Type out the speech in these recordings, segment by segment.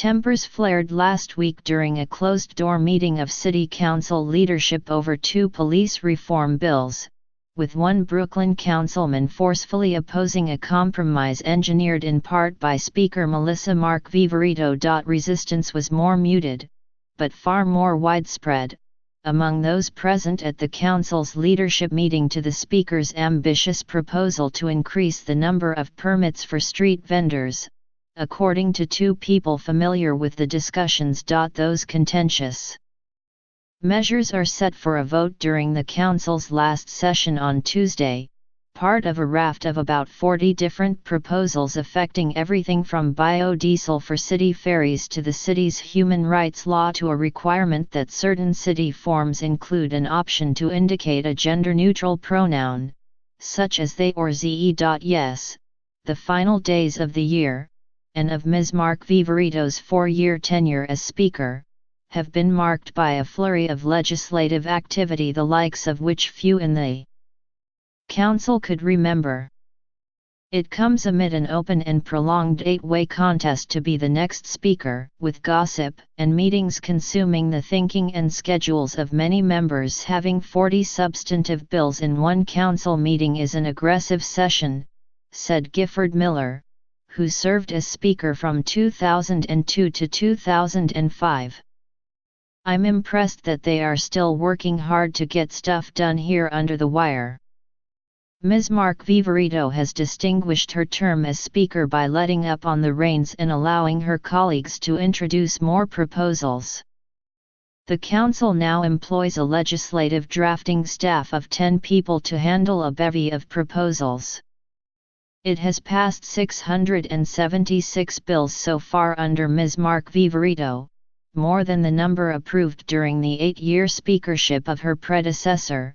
Tempers flared last week during a closed-door meeting of City Council leadership over two police reform bills, with one Brooklyn councilman forcefully opposing a compromise engineered in part by Speaker Melissa Mark Viverito. Resistance was more muted, but far more widespread, among those present at the council's leadership meeting to the Speaker's ambitious proposal to increase the number of permits for street vendors, according to two people familiar with the discussions. Those contentious measures are set for a vote during the Council's last session on Tuesday, part of a raft of about 40 different proposals affecting everything from biodiesel for city ferries to the city's human rights law to a requirement that certain city forms include an option to indicate a gender-neutral pronoun, such as they or ze. Yes, the final days of the year, and of Ms. Mark Viverito's 4-year tenure as Speaker, have been marked by a flurry of legislative activity the likes of which few in the Council could remember. It comes amid an open and prolonged 8-way contest to be the next Speaker, with gossip and meetings consuming the thinking and schedules of many members. Having 40 substantive bills in one Council meeting is an aggressive session, said Gifford Miller, who served as Speaker from 2002 to 2005. I'm impressed that they are still working hard to get stuff done here under the wire. Ms. Mark Viverito has distinguished her term as Speaker by letting up on the reins and allowing her colleagues to introduce more proposals. The Council now employs a legislative drafting staff of 10 people to handle a bevy of proposals. It has passed 676 bills so far under Ms. Mark Viverito, more than the number approved during the 8-year speakership of her predecessor,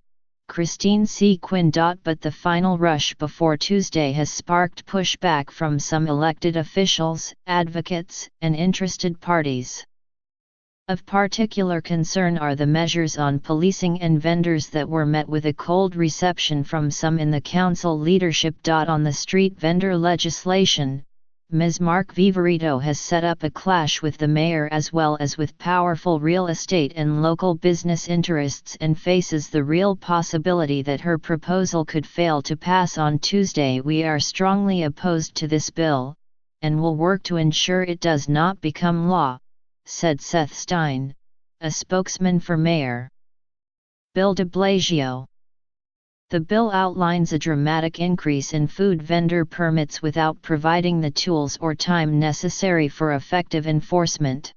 Christine C. Quinn. But the final rush before Tuesday has sparked pushback from some elected officials, advocates, and interested parties. Of particular concern are the measures on policing and vendors that were met with a cold reception from some in the Council leadership. On the street vendor legislation, Ms. Mark Viverito has set up a clash with the mayor as well as with powerful real estate and local business interests and faces the real possibility that her proposal could fail to pass on Tuesday. We are strongly opposed to this bill, and will work to ensure it does not become law, said Seth Stein, a spokesman for Mayor Bill de Blasio. The bill outlines a dramatic increase in food vendor permits without providing the tools or time necessary for effective enforcement.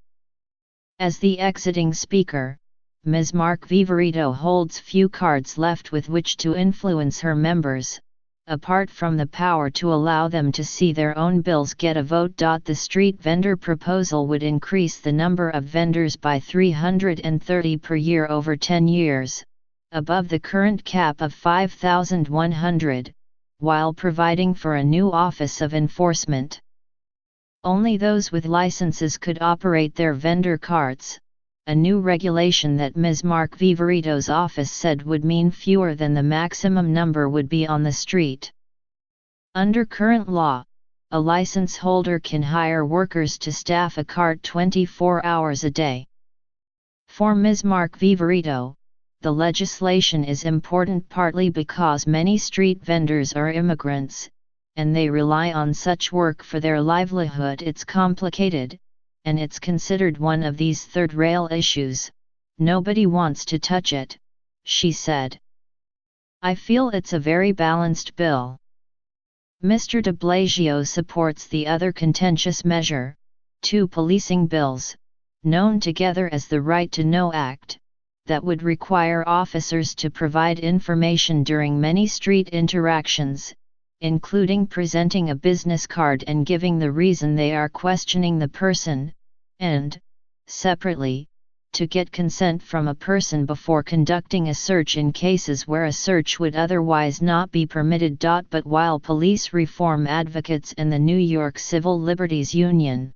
As the exiting Speaker, Ms. Mark Viverito holds few cards left with which to influence her members, apart from the power to allow them to see their own bills get a vote. The street vendor proposal would increase the number of vendors by 330 per year over 10 years, above the current cap of 5,100, while providing for a new Office of Enforcement. Only those with licenses could operate their vendor carts, a new regulation that Ms. Mark Viverito's office said would mean fewer than the maximum number would be on the street. Under current law, a license holder can hire workers to staff a cart 24 hours a day. For Ms. Mark Viverito, the legislation is important partly because many street vendors are immigrants, and they rely on such work for their livelihood. It's complicated, and it's considered one of these third-rail issues. Nobody wants to touch it, she said. I feel it's a very balanced bill. Mr. de Blasio supports the other contentious measure, two policing bills, known together as the Right to Know Act, that would require officers to provide information during many street interactions, including presenting a business card and giving the reason they are questioning the person, and, separately, to get consent from a person before conducting a search in cases where a search would otherwise not be permitted. But while police reform advocates and the New York Civil Liberties Union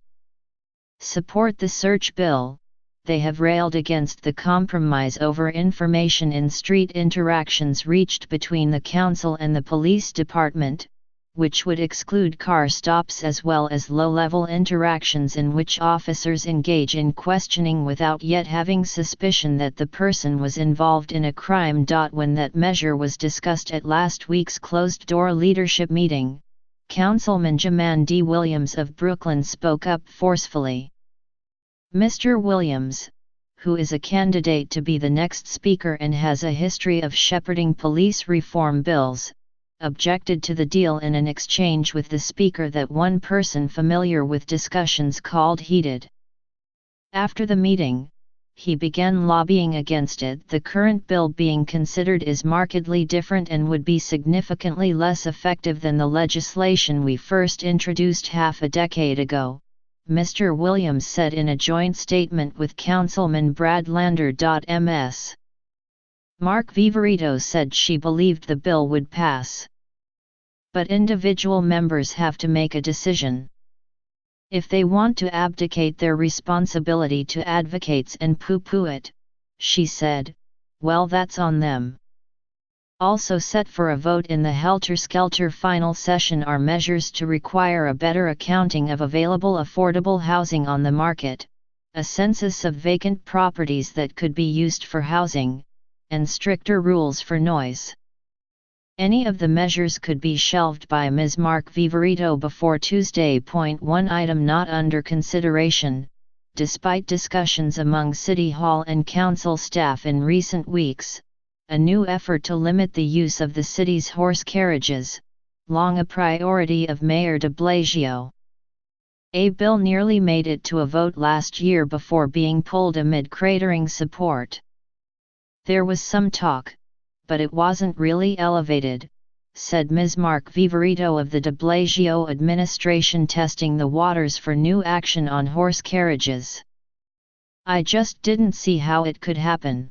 support the search bill, they have railed against the compromise over information in street interactions reached between the Council and the police department, which would exclude car stops as well as low-level interactions in which officers engage in questioning without yet having suspicion that the person was involved in a crime. When that measure was discussed at last week's closed-door leadership meeting, Councilman Jaman D. Williams of Brooklyn spoke up forcefully. Mr. Williams, who is a candidate to be the next speaker and has a history of shepherding police reform bills, objected to the deal in an exchange with the speaker that one person familiar with discussions called heated. After the meeting, he began lobbying against it. The current bill being considered is markedly different and would be significantly less effective than the legislation we first introduced half a decade ago, Mr. Williams said in a joint statement with Councilman Brad Lander. Ms. Mark Viverito said she believed the bill would pass. But individual members have to make a decision. If they want to abdicate their responsibility to advocates and poo-poo it, she said, well, that's on them. Also set for a vote in the helter-skelter final session are measures to require a better accounting of available affordable housing on the market, a census of vacant properties that could be used for housing, and stricter rules for noise. Any of the measures could be shelved by Ms. Mark Viverito before Tuesday. One item not under consideration, despite discussions among City Hall and Council staff in recent weeks, a new effort to limit the use of the city's horse carriages, long a priority of Mayor de Blasio. A bill nearly made it to a vote last year before being pulled amid cratering support. There was some talk, but it wasn't really elevated, said Ms. Mark Viverito of the de Blasio administration, testing the waters for new action on horse carriages. I just didn't see how it could happen.